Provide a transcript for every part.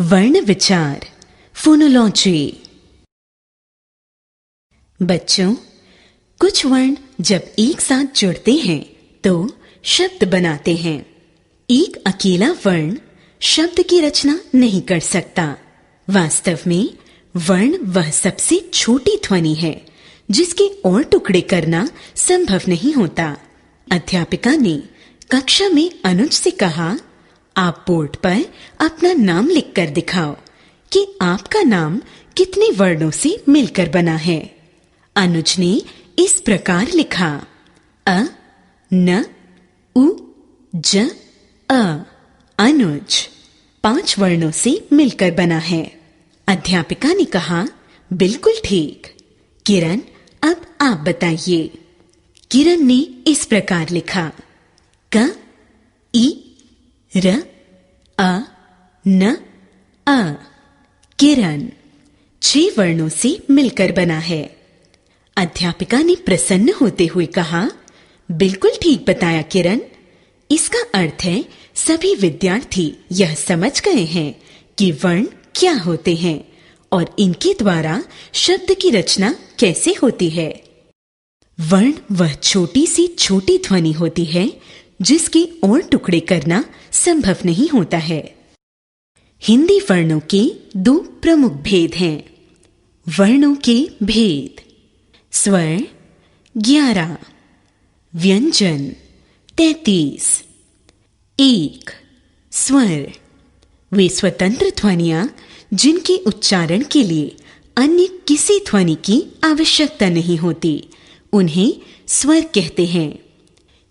वर्ण विचार फोनोलॉजी। बच्चों, कुछ वर्ण जब एक साथ जुड़ते हैं तो शब्द बनाते हैं। एक अकेला वर्ण शब्द की रचना नहीं कर सकता। वास्तव में वर्ण वह सबसे छोटी ध्वनि है जिसके और टुकड़े करना संभव नहीं होता। अध्यापिका ने कक्षा में अनुज से कहा, आप बोर्ड पर अपना नाम लिखकर दिखाओ कि आपका नाम कितने वर्णों से मिलकर बना है। अनुज ने इस प्रकार लिखा, अ, न, उ, ज, अ। अनुज 5 वर्णों से मिलकर बना है। अध्यापिका ने कहा, बिल्कुल ठीक। किरण, अब आप बताइए। किरण ने इस प्रकार लिखा, क, इ, र, अ, न, अ। किरण 6 वर्णों से मिलकर बना है। अध्यापिका ने प्रसन्न होते हुए कहा, बिल्कुल ठीक बताया किरण। इसका अर्थ है सभी विद्यार्थी यह समझ गए हैं कि वर्ण क्या होते हैं और इनके द्वारा शब्द की रचना कैसे होती है। वर्ण वह छोटी सी छोटी ध्वनि होती है जिसके और टुकड़े करना संभव नहीं होता है। हिंदी वर्णों के 2 प्रमुख भेद हैं। वर्णों के भेद। स्वर 11, व्यंजन 33। 1. स्वर वे स्वतंत्र ध्वनियां जिनके उच्चारण के लिए अन्य किसी ध्वनि की आवश्यकता नहीं होती, उन्हें स्वर कहते हैं।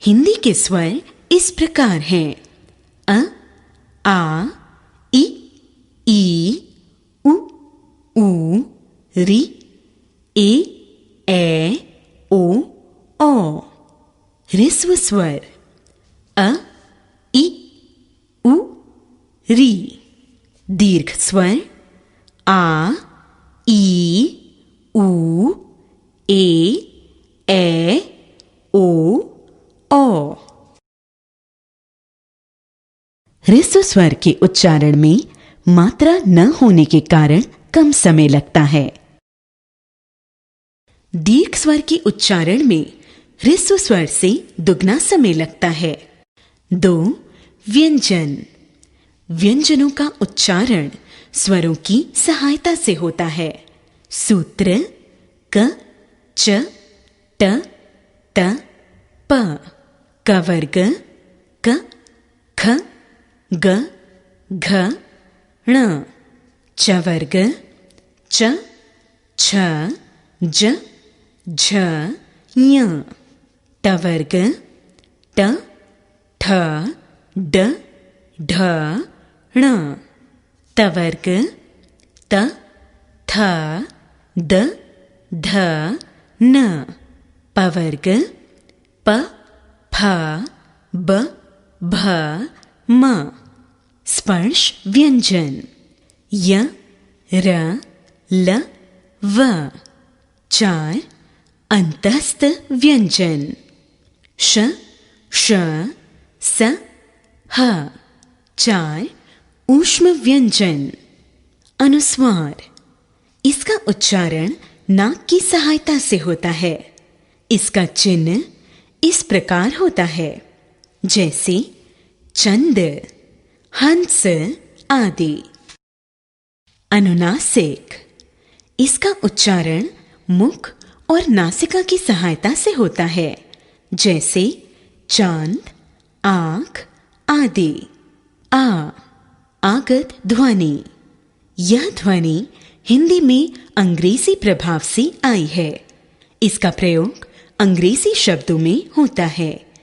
हिंदी के स्वर इस प्रकार हैं, अ, आ, इ, ई, उ, ऊ, रि, ए, ओ, औ। ह्रस्व स्वर अ, इ, उ, रि। दीर्घ स्वर आ, ई, उ, ए, ओ, औ। ह्रस्व स्वर के उच्चारण में मात्रा न होने के कारण कम समय लगता है। दीर्घ स्वर के उच्चारण में ह्रस्व स्वर से दुगना समय लगता है। 2. व्यंजन। व्यंजनों का उच्चारण स्वरों की सहायता से होता है। सूत्र क, च, ट, त, प। क वर्ग क, ख, ग, घ, ण। च वर्ग च, छ, ज, झ, ञ। ट वर्ग ट, ठ, ड, ढ, ण। त वर्ग त, थ, द, ध, न। प वर्ग प, फ, ब, भ, म। स्पर्श व्यंजन य, र, ल, व। 4. अंतस्थ व्यंजन श, श, स, ह। 4. ऊष्म व्यंजन। अनुस्वार इसका उच्चारण नाक की सहायता से होता है। इसका चिन्ह इस प्रकार होता है, जैसे चंद, हंस आदि। अनुनासिक इसका उच्चारण मुख और नासिका की सहायता से होता है, जैसे चांद, आंख आदि। आ आगत ध्वनि। यह ध्वनि हिंदी में अंग्रेजी प्रभाव से आई है। इसका प्रयोग अंग्रेजी शब्दों में होता है,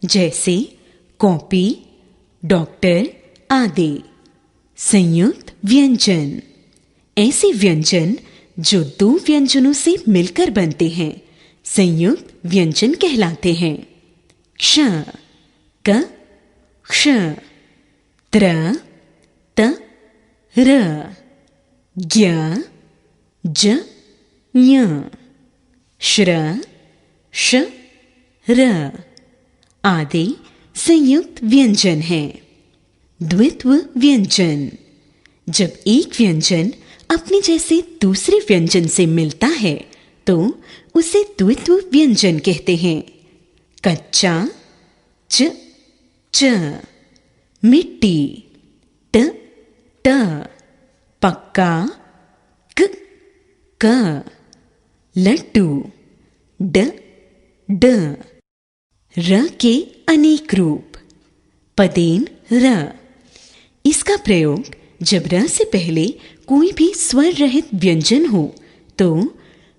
जैसे कॉपी, डॉक्टर आदि। संयुक्त व्यंजन ऐसे व्यंजन जो 2 व्यंजनों से मिलकर बनते हैं संयुक्त व्यंजन कहलाते हैं। क्ष, क, क्ष। त्र, त, र। ज्ञ, ज, ञ। श्र, श, र आदि संयुक्त व्यंजन हैं। द्वित्व व्यंजन जब एक व्यंजन अपने जैसे दूसरे व्यंजन से मिलता है तो उसे द्वित्व व्यंजन कहते हैं। कच्चा च च, मिट्टी ट ट, पक्का क क, लड्डू ड ड। र के अनेक रूप। पदेन र। इसका प्रयोग जब र से पहले कोई भी स्वर रहित व्यंजन हो तो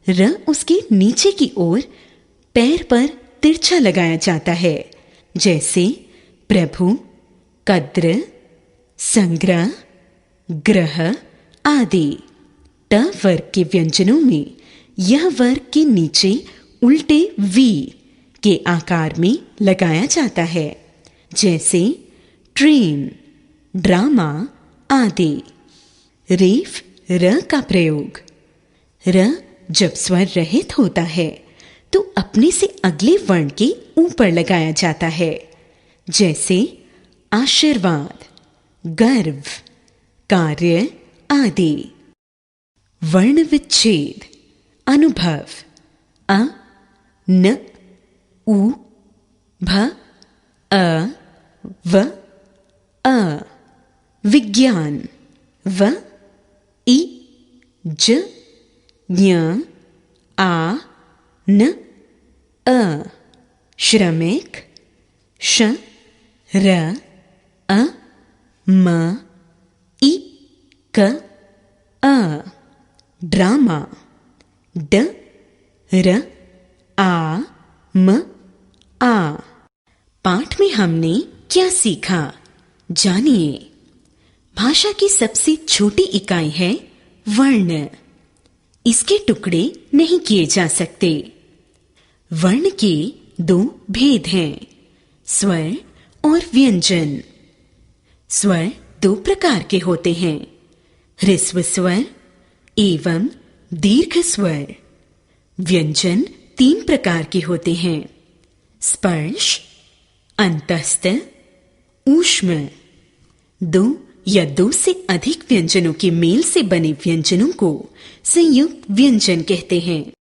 र उसके नीचे की ओर पैर पर तिरछा लगाया जाता है, जैसे प्रभु, कद्र, संग्रह, ग्रह आदि। ट वर्ग के व्यंजनों में यह वर्ग के नीचे उल्टे वी के आकार में लगाया जाता है, जैसे ट्रेन, ड्रामा आदि। रेफ र का प्रयोग। र जब स्वर रहित होता है तो अपने से अगले वर्ण के ऊपर लगाया जाता है, जैसे आशीर्वाद, गर्व, कार्य आदि। वर्ण विच्छेद। अनुभव। अ न उ भ अ व अ। विज्ञान। व इ ज ज्ञ आ न अ। श्रमिक। श र अ म इ क अ। ड्रामा। ड र आ म आ। पाठ में हमने क्या सीखा, जानिए। भाषा की सबसे छोटी इकाई है वर्ण। इसके टुकड़े नहीं किए जा सकते। वर्ण के दो भेद हैं, स्वर और व्यंजन। स्वर दो प्रकार के होते हैं, ह्रस्व स्वर एवं दीर्घ स्वर। व्यंजन तीन प्रकार के होते हैं, स्पर्श, अंतस्थ, ऊष्म। दो या दो से अधिक व्यंजनों के मेल से बने व्यंजनों को संयुक्त व्यंजन कहते हैं।